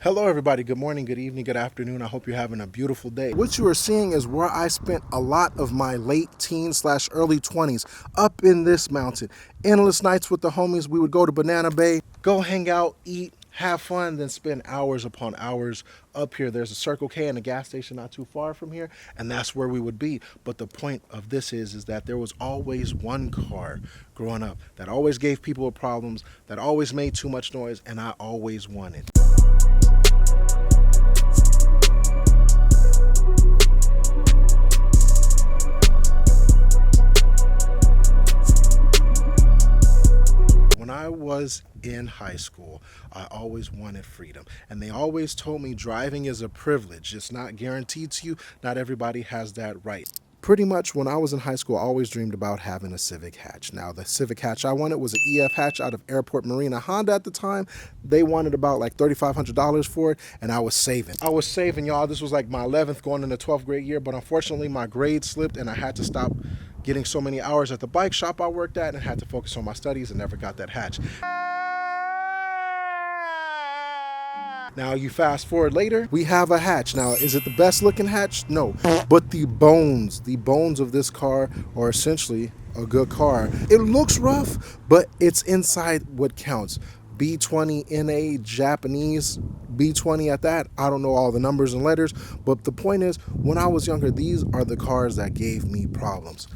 Hello everybody, good morning, good evening, good afternoon. I hope you're having a beautiful day. What you are seeing is where I spent a lot of my late teens / early 20s, up in this mountain. Endless nights with the homies. We would go to Banana Bay, go hang out, eat, have fun, then spend hours upon hours up here. There's a Circle K and a gas station not too far from here, and that's where we would be. But the point of this is that there was always one car growing up that always gave people problems, that always made too much noise, and I always wanted. When I was in high school, I always wanted freedom. And they always told me driving is a privilege. It's not guaranteed to you. Not everybody has that right. Pretty much when I was in high school, I always dreamed about having a Civic hatch. Now, the Civic hatch I wanted was an EF hatch out of Airport Marina. Honda at the time, they wanted about like $3,500 for it, and I was saving. Y'all. This was like my 11th going into 12th grade year, but unfortunately my grades slipped and I had to stop getting so many hours at the bike shop I worked at and had to focus on my studies and never got that hatch. Now you fast forward later, we have a hatch. Now, is it the best looking hatch? No, but the bones of this car are essentially a good car. It looks rough, but it's inside what counts. B20 NA Japanese, B20 at that. I don't know all the numbers and letters, but the point is, when I was younger, these are the cars that gave me problems.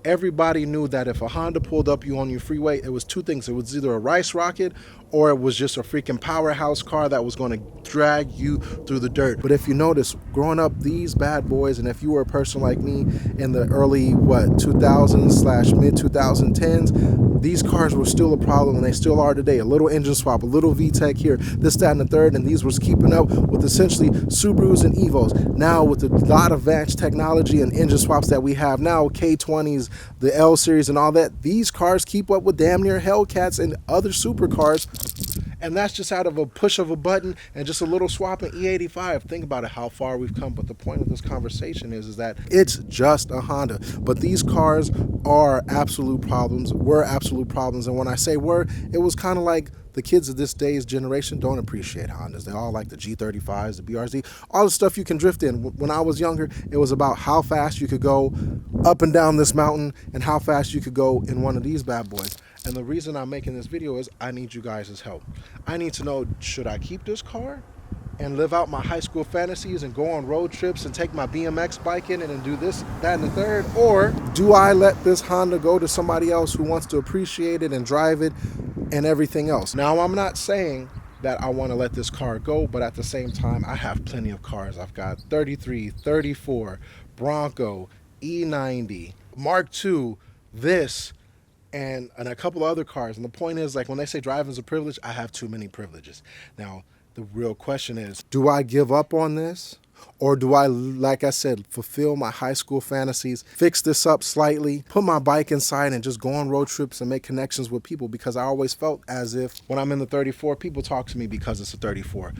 Everybody knew that if a Honda pulled up you on your freeway, it was two things. It was either a rice rocket or it was just a freaking powerhouse car that was going to drag you through the dirt. But if you notice, growing up, these bad boys, and if you were a person like me in the early, 2000s / mid 2010s, these cars were still a problem, and they still are today. A little engine swap, a little VTEC here, this, that, and the third, and these was keeping up with essentially Subarus and Evos. Now, with a lot of advanced technology and engine swaps that we have now, K20s, the L series and all that, these cars keep up with damn near Hellcats and other supercars. And that's just out of a push of a button and just a little swap in E85. Think about it, how far we've come. But the point of this conversation is that it's just a Honda. But these cars are absolute problems, were absolute problems. And when I say were, it was kind of like the kids of this day's generation don't appreciate Hondas. They all like the G35s, the BRZ, all the stuff you can drift in. When I was younger, it was about how fast you could go up and down this mountain and how fast you could go in one of these bad boys. And the reason I'm making this video is I need you guys' help. I need to know, should I keep this car and live out my high school fantasies and go on road trips and take my BMX bike in and do this, that, and the third? Or do I let this Honda go to somebody else who wants to appreciate it and drive it and everything else? Now, I'm not saying that I want to let this car go, but at the same time, I have plenty of cars. I've got 33, 34, Bronco, E90, Mark II, this, and a couple other cars. And the point is, like, when they say driving is a privilege, I have too many privileges. Now, the real question is, do I give up on this? Or do I, like I said, fulfill my high school fantasies, fix this up slightly, put my bike inside and just go on road trips and make connections with people? Because I always felt as if when I'm in the 34, people talk to me because it's a 34.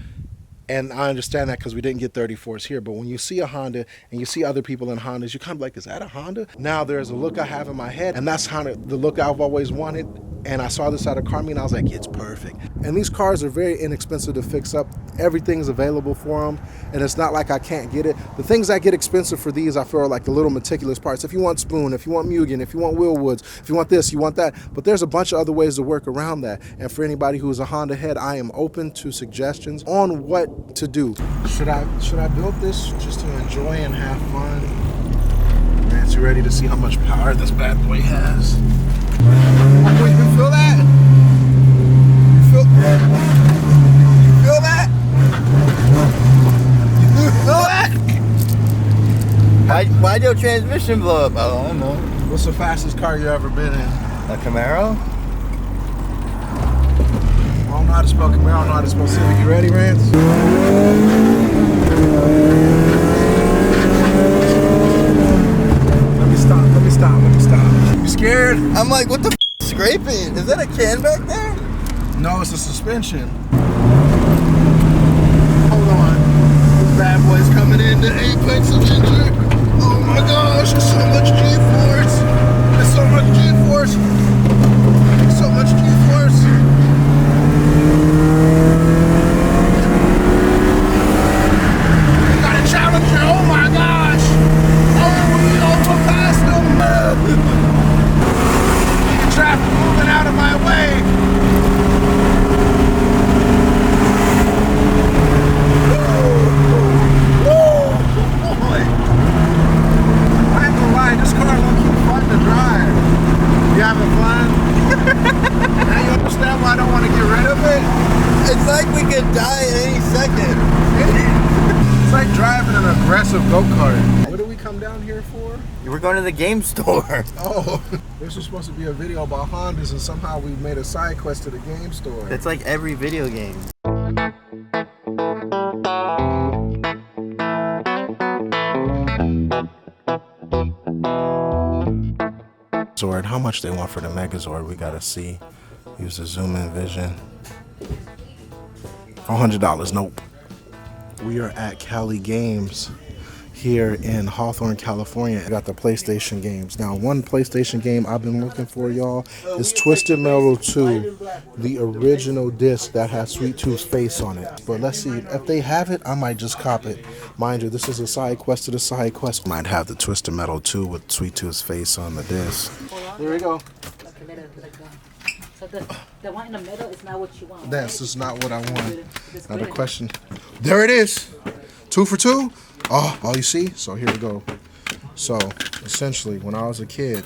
And I understand that because we didn't get 34s here. But when you see a Honda and you see other people in Hondas, you're kind of like, is that a Honda? Now there's a look I have in my head, and that's kind of the look I've always wanted. And I saw this at a car meet and I was like, it's perfect. And these cars are very inexpensive to fix up. Everything's available for them. And it's not like I can't get it. The things that get expensive for these, I feel, are like the little meticulous parts. If you want spoon, if you want Mugen, if you want wheel woods, if you want this, you want that. But there's a bunch of other ways to work around that. And for anybody who's a Honda head, I am open to suggestions on what to do. Should I build this just to enjoy and have fun? Nancy, ready to see how much power this bad boy has? Oh, you feel that? You feel that? You feel that? Why'd your transmission blow up? I don't know. What's the fastest car you ever been in? A Camaro? I don't know how to spell Camaro, I don't know how to spell Civic. You ready, Rance? Let me stop. You scared? I'm like, what the f scraping? Is that a can back there? No, it's a suspension. Hold on. This bad boy's coming in to apex of injury. Oh my gosh, there's so much G-force. There's so much G-force. So much G-force. any second. It's like driving an aggressive go-kart. What did we come down here for? We're going to the game store. Oh, this was supposed to be a video about Hondas, and somehow we made a side quest to the game store. It's like every video game. Zord, how much they want for the Megazord? We gotta see. Use the zoom in vision. $400. Nope. We are at Cali Games here in Hawthorne, California. I got the PlayStation games. Now, one PlayStation game I've been looking for, y'all, is Twisted Metal 2, the original disc that has Sweet Tooth's face on it. But let's see, if they have it, I might just cop it. Mind you, this is a side quest to the side quest. Might have the Twisted Metal 2 with Sweet Tooth's face on the disc. Here we go. So the one in the middle is not what you want. This is not what I want. Another question. There it is. 2 for 2. Oh, you see? So here we go. So essentially, when I was a kid,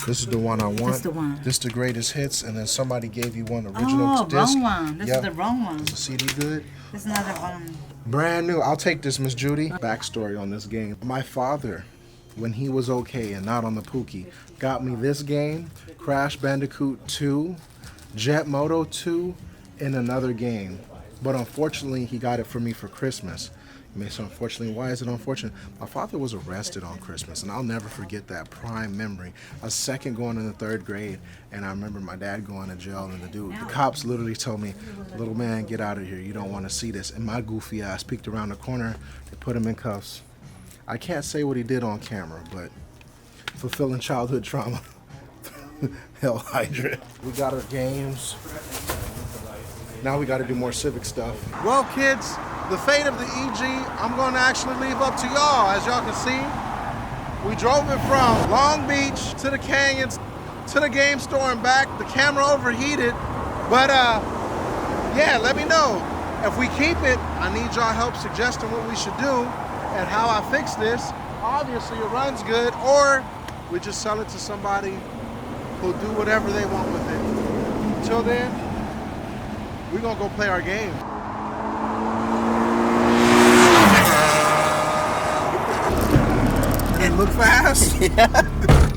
this is the one I want. This the one. This the greatest hits, and then somebody gave you one original disc. Wrong one. This is the wrong one. Is the CD good? This is another Brand new. I'll take this, Miss Judy. Backstory on this game. My father, when he was okay and not on the Pookie, got me this game, Crash Bandicoot 2, Jet Moto 2, and another game. But unfortunately, he got it for me for Christmas. I mean, so unfortunately, why is it unfortunate? My father was arrested on Christmas, and I'll never forget that prime memory. I was second going in the 3rd grade, and I remember my dad going to jail, and the cops literally told me, little man, get out of here. You don't want to see this. And my goofy ass peeked around the corner. They put him in cuffs. I can't say what he did on camera, but fulfilling childhood trauma. Hell Hydra. We got our games. Now we got to do more civic stuff. Well, kids, the fate of the EG, I'm going to actually leave up to y'all. As y'all can see, we drove it from Long Beach to the Canyons to the game store and back. The camera overheated, but yeah, let me know. If we keep it, I need y'all help suggesting what we should do and how I fix this. Obviously, it runs good, or we just sell it to somebody who'll do whatever they want with it. Until then, we're gonna go play our game. Did it look fast? Yeah.